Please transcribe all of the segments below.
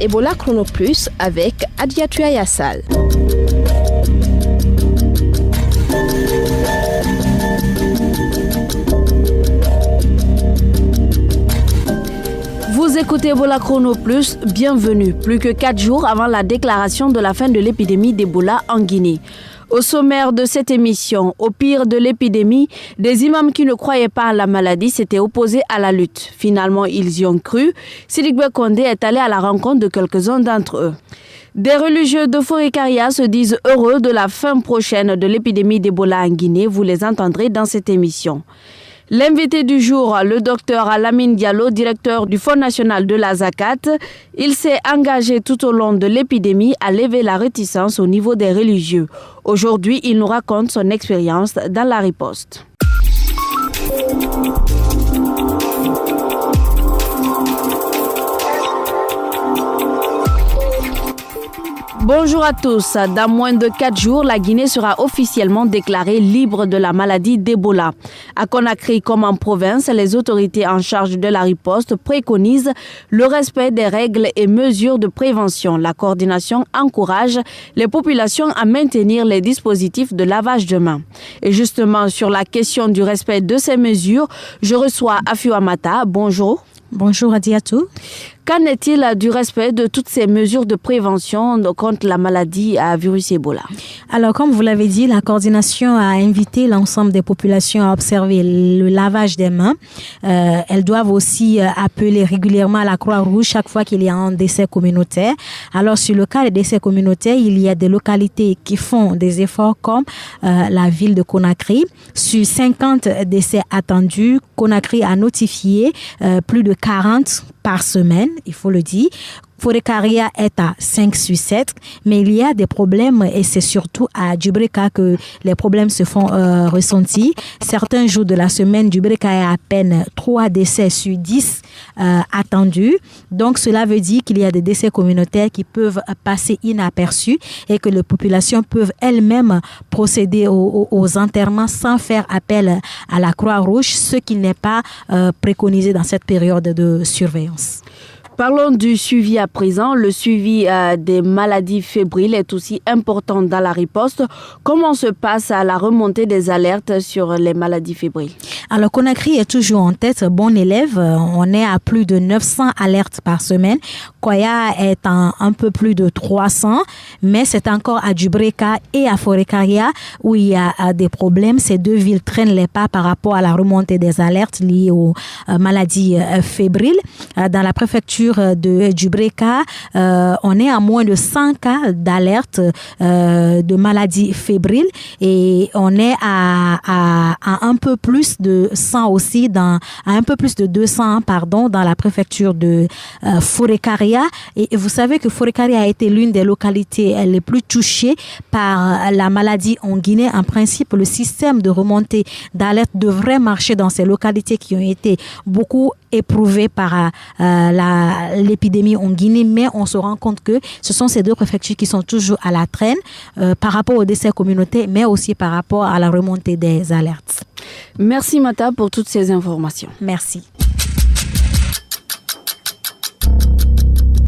Ebola Chrono Plus avec Adiatua Yassal. Vous écoutez Ebola Chrono Plus, bienvenue. Plus que 4 jours avant la déclaration de la fin de l'épidémie d'Ebola en Guinée. Au sommaire de cette émission, au pire de l'épidémie, des imams qui ne croyaient pas à la maladie s'étaient opposés à la lutte. Finalement, ils y ont cru. Sidibé Kondé est allé à la rencontre de quelques-uns d'entre eux. Des religieux de Forêt-Karia se disent heureux de la fin prochaine de l'épidémie d'Ebola en Guinée. Vous les entendrez dans cette émission. L'invité du jour, le docteur Lamine Diallo, directeur du Fonds national de la Zakat, il s'est engagé tout au long de l'épidémie à lever la réticence au niveau des religieux. Aujourd'hui, il nous raconte son expérience dans la riposte. Bonjour à tous. Dans moins de 4 jours, la Guinée sera officiellement déclarée libre de la maladie d'Ebola. À Conakry comme en province, les autorités en charge de la riposte préconisent le respect des règles et mesures de prévention. La coordination encourage les populations à maintenir les dispositifs de lavage de mains. Et justement, sur la question du respect de ces mesures, je reçois Afiou Amata. Bonjour. Bonjour Adiatou. Qu'en est-il du respect de toutes ces mesures de prévention contre la maladie à virus Ebola? Alors, comme vous l'avez dit, la coordination a invité l'ensemble des populations à observer le lavage des mains. Elles doivent aussi appeler régulièrement à la Croix-Rouge chaque fois qu'il y a un décès communautaire. Alors, sur le cas des décès communautaires, il y a des localités qui font des efforts comme la ville de Conakry. Sur 50 décès attendus, Conakry a notifié plus de 40 par semaine, il faut le dire. Forêt-Karia est à 5 sur 7, mais il y a des problèmes et c'est surtout à Djubreka que les problèmes se font ressentir. Certains jours de la semaine, Djubreka est à peine 3 décès sur 10 attendus. Donc cela veut dire qu'il y a des décès communautaires qui peuvent passer inaperçus et que les populations peuvent elles-mêmes procéder aux enterrements sans faire appel à la Croix-Rouge, ce qui n'est pas préconisé dans cette période de surveillance. Parlons du suivi à présent. Le suivi des maladies fébriles est aussi important dans la riposte. Comment se passe la remontée des alertes sur les maladies fébriles? Alors, Conakry est toujours en tête, bon élève. On est à plus de 900 alertes par semaine. Koya est à un peu plus de 300, mais c'est encore à Djubreka et à Forêt-Karia où il y a des problèmes. Ces deux villes traînent les pas par rapport à la remontée des alertes liées aux maladies fébriles. Dans la préfecture de Djubreka, on est à moins de 100 cas d'alerte de maladies fébriles et on est à un peu plus de 100 aussi, à un peu plus de 200 dans la préfecture de Forêt-Karia. Et vous savez que Forêt-Karia a été l'une des localités les plus touchées par la maladie en Guinée. En principe, le système de remontée d'alerte devrait marcher dans ces localités qui ont été beaucoup éprouvées par l'épidémie en Guinée, mais on se rend compte que ce sont ces deux préfectures qui sont toujours à la traîne par rapport aux décès communautaires, mais aussi par rapport à la remontée des alertes. Merci Mata pour toutes ces informations. Merci.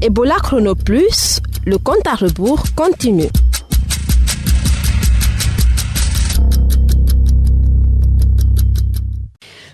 Ebola Chrono Plus, le compte à rebours continue.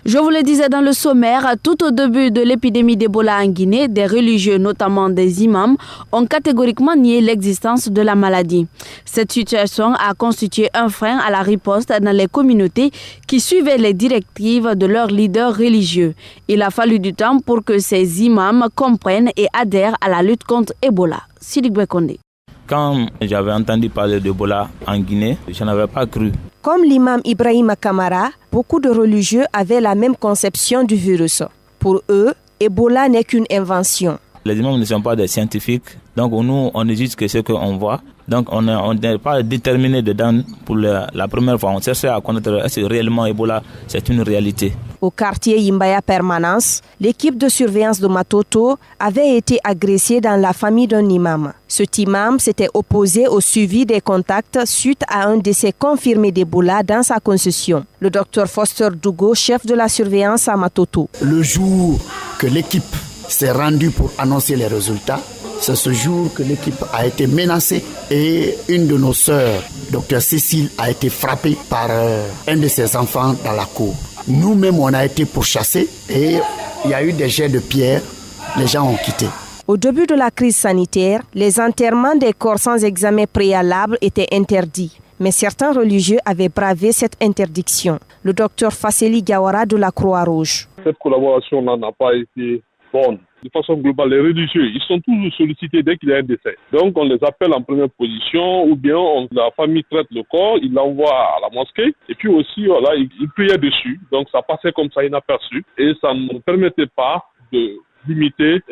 Je vous le disais dans le sommaire, tout au début de l'épidémie d'Ebola en Guinée, des religieux, notamment des imams, ont catégoriquement nié l'existence de la maladie. Cette situation a constitué un frein à la riposte dans les communautés qui suivaient les directives de leurs leaders religieux. Il a fallu du temps pour que ces imams comprennent et adhèrent à la lutte contre Ebola. Sidibé Kondé. Quand j'avais entendu parler d'Ebola en Guinée, je n'avais pas cru. Comme l'imam Ibrahima Kamara, beaucoup de religieux avaient la même conception du virus. Pour eux, Ebola n'est qu'une invention. Les imams ne sont pas des scientifiques, donc nous, on ne juge que ce qu'on voit. Donc on n'est pas déterminé dedans pour la première fois. On cherche à connaître est-ce que réellement Ebola, c'est une réalité. Au quartier Yimbaya Permanence, l'équipe de surveillance de Matoto avait été agressée dans la famille d'un imam. Cet imam s'était opposé au suivi des contacts suite à un décès confirmé d'Ebola dans sa concession. Le docteur Foster Dougo, chef de la surveillance à Matoto. Le jour que l'équipe s'est rendue pour annoncer les résultats, c'est ce jour que l'équipe a été menacée et une de nos sœurs, docteur Cécile, a été frappée par un de ses enfants dans la cour. Nous-mêmes, on a été pourchassés et il y a eu des jets de pierre. Les gens ont quitté. Au début de la crise sanitaire, les enterrements des corps sans examen préalable étaient interdits. Mais certains religieux avaient bravé cette interdiction. Le docteur Fasseli Gawara de la Croix-Rouge. Cette collaboration n'a pas été bonne. De façon globale, les religieux, ils sont toujours sollicités dès qu'il y a un décès. Donc, on les appelle en première position ou bien la famille traite le corps, il l'envoie à la mosquée et puis aussi, voilà, il priait dessus. Donc, ça passait comme ça inaperçu et ça ne permettait pas de limiter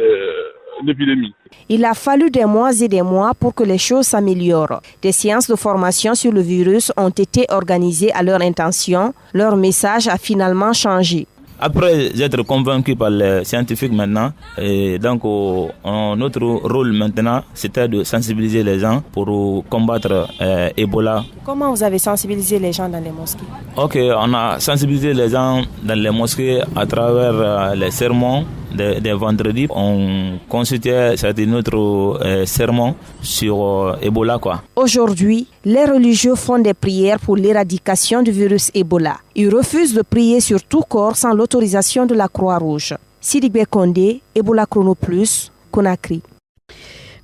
l'épidémie. Il a fallu des mois et des mois pour que les choses s'améliorent. Des séances de formation sur le virus ont été organisées à leur intention. Leur message a finalement changé. Après être convaincu par les scientifiques maintenant, et donc notre rôle maintenant, c'était de sensibiliser les gens pour combattre Ebola. Comment vous avez sensibilisé les gens dans les mosquées? Ok, on a sensibilisé les gens dans les mosquées à travers les sermons des vendredis. On consultait certains autres sermons sur Ebola, quoi. Aujourd'hui, les religieux font des prières pour l'éradication du virus Ebola. Ils refusent de prier sur tout corps sans l'autorisation de la Croix-Rouge. Sidibé Kondé, Ebola Chrono Plus, Conakry.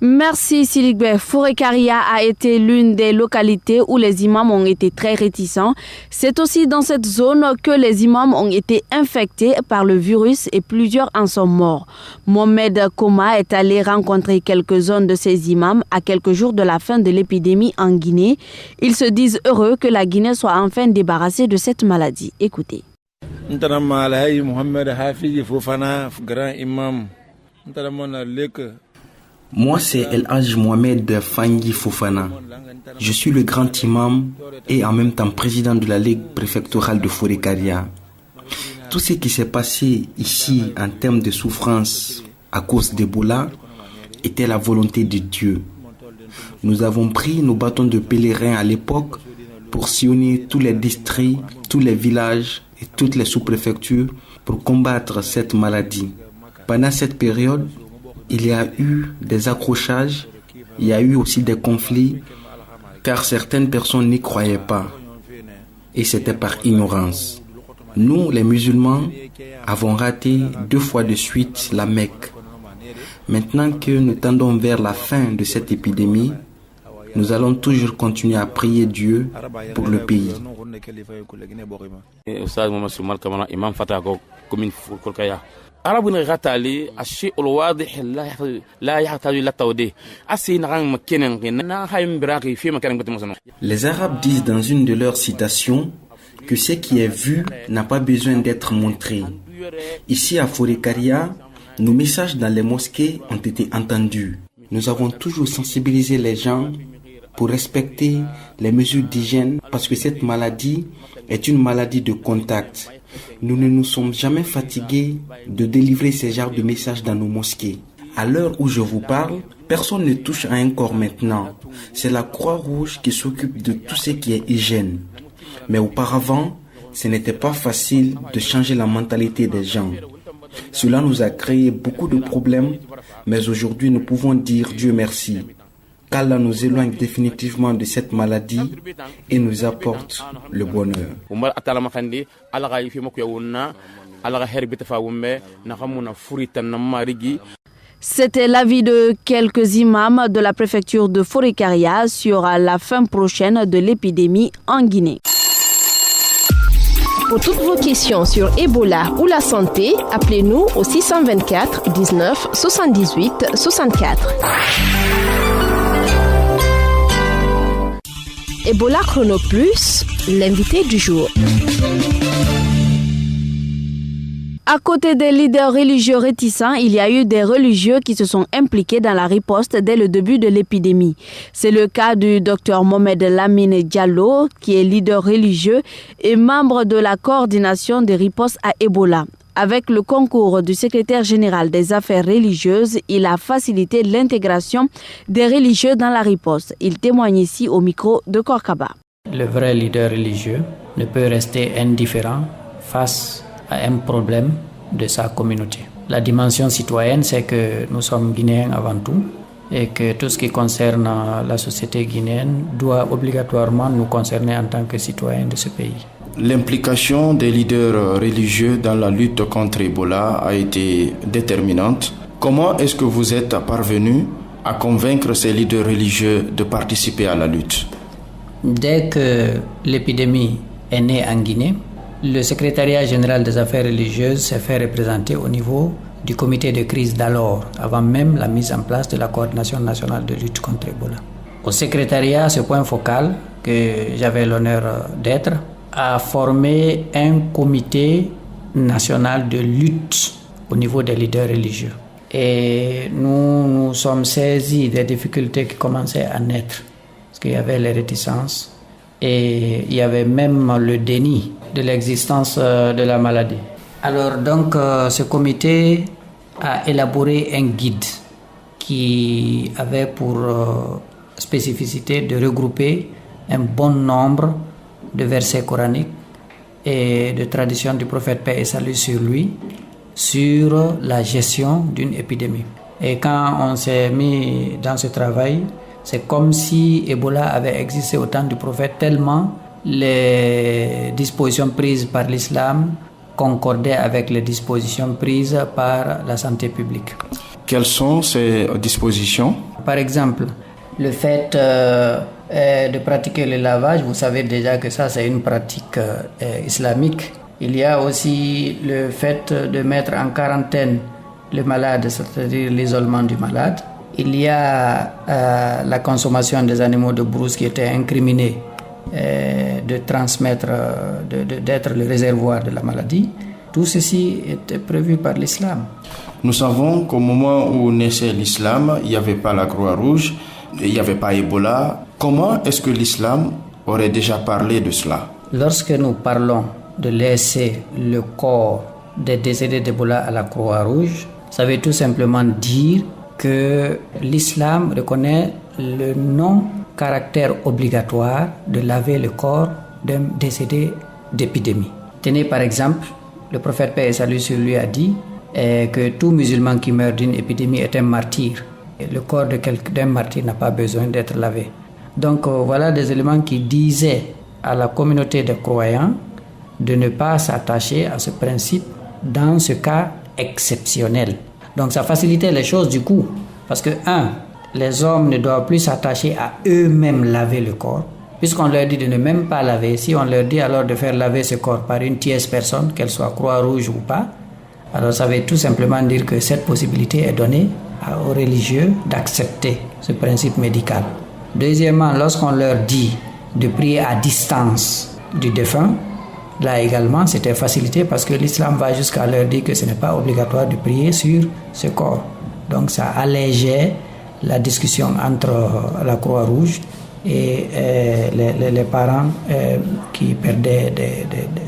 Merci Siligbe. Fourekaria a été l'une des localités où les imams ont été très réticents. C'est aussi dans cette zone que les imams ont été infectés par le virus et plusieurs en sont morts. Mohamed Koma est allé rencontrer quelques-uns de ces imams à quelques jours de la fin de l'épidémie en Guinée. Ils se disent heureux que la Guinée soit enfin débarrassée de cette maladie. Écoutez. Moi, c'est El Hadj Mohamed Fangui Fofana. Je suis le grand imam et en même temps président de la Ligue préfectorale de Fourekaria. Tout ce qui s'est passé ici en termes de souffrance à cause d'Ebola était la volonté de Dieu. Nous avons pris nos bâtons de pèlerin à l'époque pour sillonner tous les districts, tous les villages et toutes les sous-préfectures pour combattre cette maladie. Pendant cette période, il y a eu des accrochages, il y a eu aussi des conflits, car certaines personnes n'y croyaient pas. Et c'était par ignorance. Nous, les musulmans, avons raté 2 fois de suite la Mecque. Maintenant que nous tendons vers la fin de cette épidémie, nous allons toujours continuer à prier Dieu pour le pays. Les Arabes disent dans une de leurs citations que ce qui est vu n'a pas besoin d'être montré. Ici à Fourekaria, nos messages dans les mosquées ont été entendus. Nous avons toujours sensibilisé les gens pour respecter les mesures d'hygiène parce que cette maladie est une maladie de contact. Nous ne nous sommes jamais fatigués de délivrer ces genres de messages dans nos mosquées. À l'heure où je vous parle, personne ne touche à un corps maintenant. C'est la Croix-Rouge qui s'occupe de tout ce qui est hygiène. Mais auparavant, ce n'était pas facile de changer la mentalité des gens. Cela nous a créé beaucoup de problèmes, mais aujourd'hui nous pouvons dire Dieu merci. qu'Allah nous éloigne définitivement de cette maladie et nous apporte le bonheur. C'était l'avis de quelques imams de la préfecture de Fourekaria sur la fin prochaine de l'épidémie en Guinée. Pour toutes vos questions sur Ebola ou la santé, appelez-nous au 624 19 78 64. Ebola Chrono Plus, l'invité du jour. À côté des leaders religieux réticents, il y a eu des religieux qui se sont impliqués dans la riposte dès le début de l'épidémie. C'est le cas du Dr Mohamed Lamine Diallo, qui est leader religieux et membre de la coordination des ripostes à Ebola. Avec le concours du secrétaire général des affaires religieuses, il a facilité l'intégration des religieux dans la riposte. Il témoigne ici au micro de Korkaba. Le vrai leader religieux ne peut rester indifférent face à un problème de sa communauté. La dimension citoyenne, c'est que nous sommes Guinéens avant tout et que tout ce qui concerne la société guinéenne doit obligatoirement nous concerner en tant que citoyens de ce pays. L'implication des leaders religieux dans la lutte contre Ebola a été déterminante. Comment est-ce que vous êtes parvenu à convaincre ces leaders religieux de participer à la lutte? Dès que l'épidémie est née en Guinée, le secrétariat général des affaires religieuses s'est fait représenter au niveau du comité de crise d'alors, avant même la mise en place de la coordination nationale de lutte contre Ebola. Au secrétariat, ce point focal que j'avais l'honneur d'être, a formé un comité national de lutte au niveau des leaders religieux. Et nous sommes saisis des difficultés qui commençaient à naître, parce qu'il y avait les réticences et il y avait même le déni de l'existence de la maladie. Alors donc ce comité a élaboré un guide qui avait pour spécificité de regrouper un bon nombre de versets coraniques et de traditions du prophète paix et salut sur lui, sur la gestion d'une épidémie. Et quand on s'est mis dans ce travail, c'est comme si Ebola avait existé au temps du prophète, tellement les dispositions prises par l'islam concordaient avec les dispositions prises par la santé publique. Quelles sont ces dispositions? Par exemple, le fait de pratiquer le lavage, vous savez déjà que ça c'est une pratique islamique. Il y a aussi le fait de mettre en quarantaine le malade, c'est-à-dire l'isolement du malade. Il y a la consommation des animaux de brousse qui était incriminée de transmettre, d'être le réservoir de la maladie. Tout ceci était prévu par l'islam. Nous savons qu'au moment où naissait l'islam, il n'y avait pas la Croix-Rouge, il n'y avait pas Ebola. Comment est-ce que l'islam aurait déjà parlé de cela? Lorsque nous parlons de laisser le corps des décédés d'Ebola à la Croix-Rouge, ça veut tout simplement dire que l'islam reconnaît le non-caractère obligatoire de laver le corps d'un décédé d'épidémie. Tenez par exemple, le prophète paix et salut sur lui a dit que tout musulman qui meurt d'une épidémie est un martyr. Et le corps d'un martyr n'a pas besoin d'être lavé. Donc voilà des éléments qui disaient à la communauté des croyants de ne pas s'attacher à ce principe dans ce cas exceptionnel. Donc ça facilitait les choses du coup, parce que les hommes ne doivent plus s'attacher à eux-mêmes laver le corps, puisqu'on leur dit de ne même pas laver. Si on leur dit alors de faire laver ce corps par une tierce personne, qu'elle soit Croix-Rouge ou pas, alors ça veut tout simplement dire que cette possibilité est donnée aux religieux d'accepter ce principe médical. Deuxièmement, lorsqu'on leur dit de prier à distance du défunt, là également c'était facilité parce que l'islam va jusqu'à leur dire que ce n'est pas obligatoire de prier sur ce corps. Donc ça allégeait la discussion entre la Croix-Rouge et les parents qui perdaient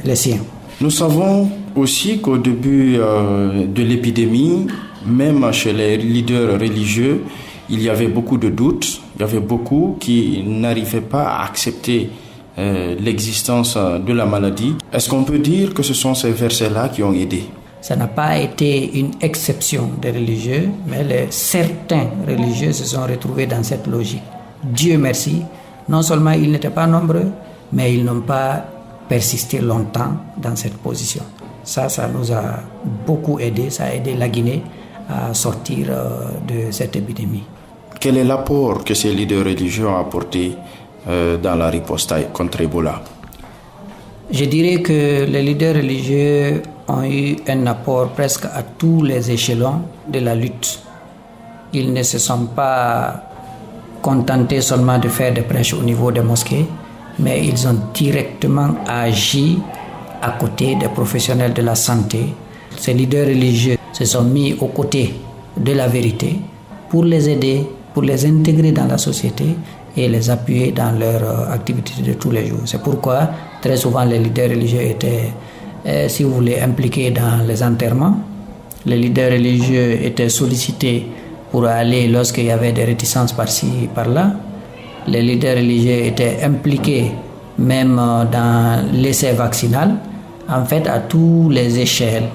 les siens. Nous savons aussi qu'au début de l'épidémie, même chez les leaders religieux, il y avait beaucoup de doutes, il y avait beaucoup qui n'arrivaient pas à accepter l'existence de la maladie. Est-ce qu'on peut dire que ce sont ces versets-là qui ont aidé? Ça n'a pas été une exception des religieux, mais certains religieux se sont retrouvés dans cette logique. Dieu merci, non seulement ils n'étaient pas nombreux, mais ils n'ont pas persisté longtemps dans cette position. Ça nous a beaucoup aidé, ça a aidé la Guinée à sortir de cette épidémie. Quel est l'apport que ces leaders religieux ont apporté dans la riposte contre Ebola? Je dirais que les leaders religieux ont eu un apport presque à tous les échelons de la lutte. Ils ne se sont pas contentés seulement de faire des prêches au niveau des mosquées, mais ils ont directement agi à côté des professionnels de la santé. ces leaders religieux se sont mis aux côtés de la vérité pour les aider, pour les intégrer dans la société et les appuyer dans leur activité de tous les jours. C'est pourquoi très souvent les leaders religieux étaient, si vous voulez, impliqués dans les enterrements. Les leaders religieux étaient sollicités pour aller lorsqu'il y avait des réticences par-ci, par-là. Les leaders religieux étaient impliqués même dans l'essai vaccinal. En fait, à tous les échelles,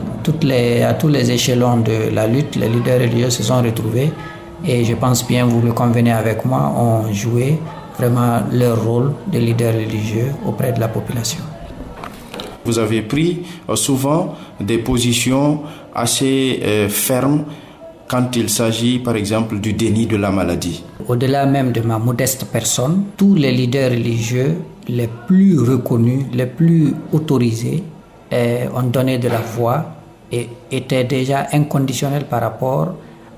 à tous les échelons de la lutte, les leaders religieux se sont retrouvés et je pense bien, vous le convenez avec moi, ont joué vraiment leur rôle de leaders religieux auprès de la population. Vous avez pris souvent des positions assez fermes quand il s'agit, par exemple, du déni de la maladie. Au-delà même de ma modeste personne, tous les leaders religieux les plus reconnus, les plus autorisés, ont donné de la voix et étaient déjà inconditionnels par rapport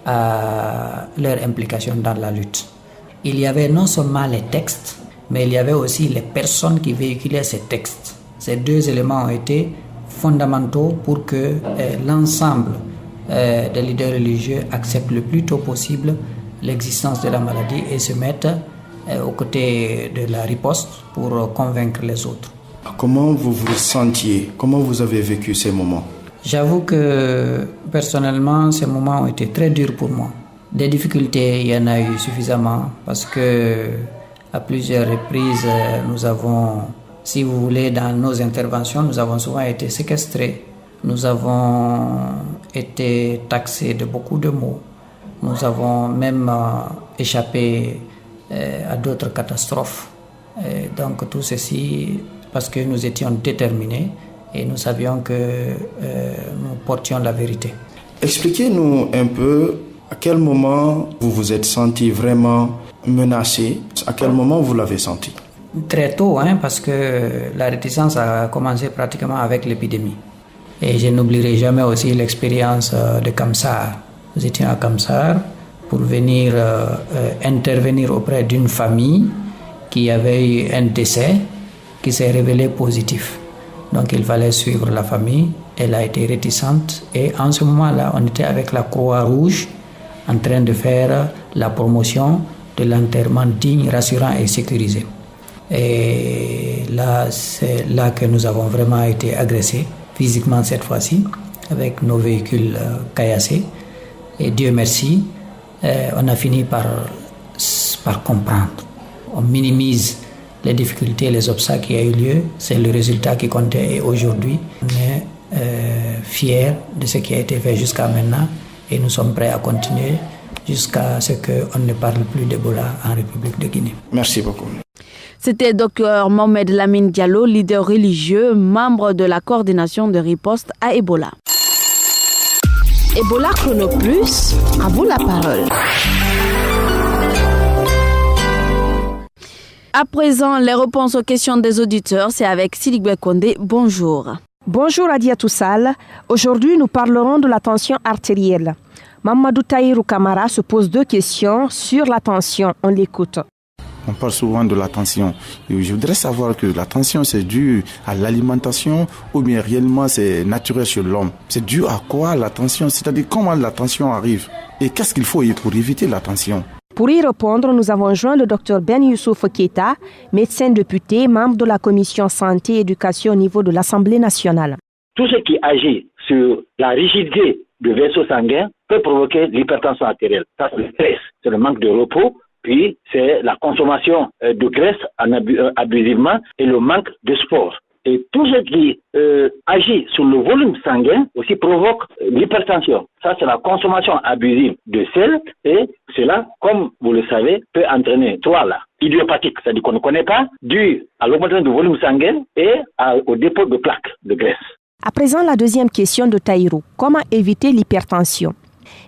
à leur implication dans la lutte. Il y avait non seulement les textes, mais il y avait aussi les personnes qui véhiculaient ces textes. Ces deux éléments ont été fondamentaux pour que l'ensemble des leaders religieux acceptent le plus tôt possible l'existence de la maladie et se mettent aux côtés de la riposte pour convaincre les autres. Comment vous vous sentiez? Comment vous avez vécu ces moments? J'avoue que personnellement, ces moments ont été très durs pour moi. Des difficultés, il y en a eu suffisamment parce que à plusieurs reprises, nous avons, si vous voulez, dans nos interventions, nous avons souvent été séquestrés. Nous avons été taxés de beaucoup de mots. Nous avons même échappé à d'autres catastrophes. Donc tout ceci parce que nous étions déterminés et nous savions que nous portions la vérité. Expliquez-nous un peu à quel moment vous vous êtes senti vraiment menacé, à quel moment vous l'avez senti? Très tôt, parce que la réticence a commencé pratiquement avec l'épidémie. Et je n'oublierai jamais aussi l'expérience de Kamsar. Nous étions à Kamsar pour venir intervenir auprès d'une famille qui avait eu un décès qui s'est révélé positif. Donc il fallait suivre la famille. Elle a été réticente et en ce moment-là, on était avec la Croix-Rouge en train de faire la promotion de l'enterrement digne, rassurant et sécurisé. Et là, c'est là que nous avons vraiment été agressés, physiquement cette fois-ci, avec nos véhicules caillassés. Et Dieu merci, on a fini par comprendre. On minimise les difficultés, les obstacles qui ont eu lieu. C'est le résultat qui comptait et aujourd'hui, on est fiers de ce qui a été fait jusqu'à maintenant et nous sommes prêts à continuer jusqu'à ce qu'on ne parle plus d'Ebola en République de Guinée. Merci beaucoup. C'était Dr Mohamed Lamine Diallo, leader religieux, membre de la coordination de riposte à Ebola. Ebola Chrono Plus, à vous la parole. À présent, les réponses aux questions des auditeurs, c'est avec Sidigbe Kondé. Bonjour. Bonjour Adia Toussal. Aujourd'hui, nous parlerons de la tension artérielle. Mamadou Taïrou Kamara se pose 2 questions sur la tension. On l'écoute. On parle souvent de la tension. Et je voudrais savoir que la tension, c'est dû à l'alimentation ou bien réellement c'est naturel chez l'homme. C'est dû à quoi la tension? C'est-à-dire comment la tension arrive? Et qu'est-ce qu'il faut pour éviter la tension? Pour y répondre, nous avons joint le Dr Ben Youssouf Keita, médecin député, membre de la commission santé et éducation au niveau de l'Assemblée nationale. Tout ce qui agit sur la rigidité du vaisseau sanguin peut provoquer l'hypertension artérielle. Ça, c'est le stress, c'est le manque de repos, puis c'est la consommation de graisse abusivement et le manque de sport. Et tout ce qui agit sur le volume sanguin aussi provoque l'hypertension. Ça, c'est la consommation abusive de sel et cela, comme vous le savez, peut entraîner 3 idiopathiques, c'est-à-dire qu'on ne connaît pas, dû à l'augmentation du volume sanguin et au dépôt de plaques de graisse. À présent, la deuxième question de Taïrou. Comment éviter l'hypertension?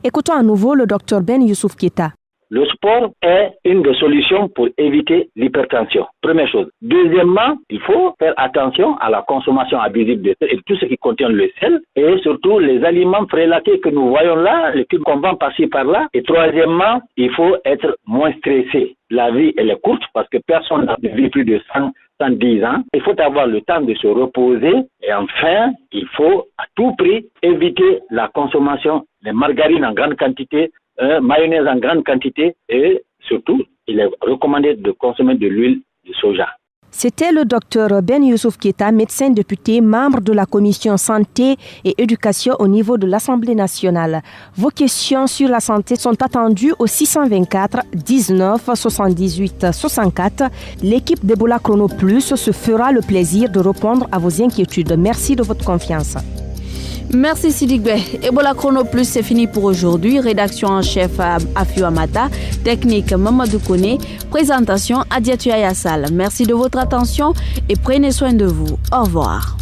Écoutons à nouveau le Dr Ben Youssouf Keita. Le sport est une des solutions pour éviter l'hypertension. Première chose. Deuxièmement, il faut faire attention à la consommation abusive de sel et tout ce qui contient le sel et surtout les aliments prélatés que nous voyons là, les cubes qu'on vend par-ci par-là. Et troisièmement, il faut être moins stressé. La vie, elle est courte parce que personne n'a vécu plus de 110 ans. Il faut avoir le temps de se reposer. Et enfin, il faut à tout prix éviter la consommation de margarine en grande quantité, mayonnaise en grande quantité et surtout, il est recommandé de consommer de l'huile de soja. C'était le docteur Ben Youssouf Keita, médecin député, membre de la commission santé et éducation au niveau de l'Assemblée nationale. Vos questions sur la santé sont attendues au 624 19 78 64. L'équipe d'Ebola Chrono Plus se fera le plaisir de répondre à vos inquiétudes. Merci de votre confiance. Merci Sidikbe. Ebola Chrono Plus, c'est fini pour aujourd'hui. Rédaction en chef Afio Amata, technique Mamadou Kone, présentation Adiatou Ayassal. Merci de votre attention et prenez soin de vous. Au revoir.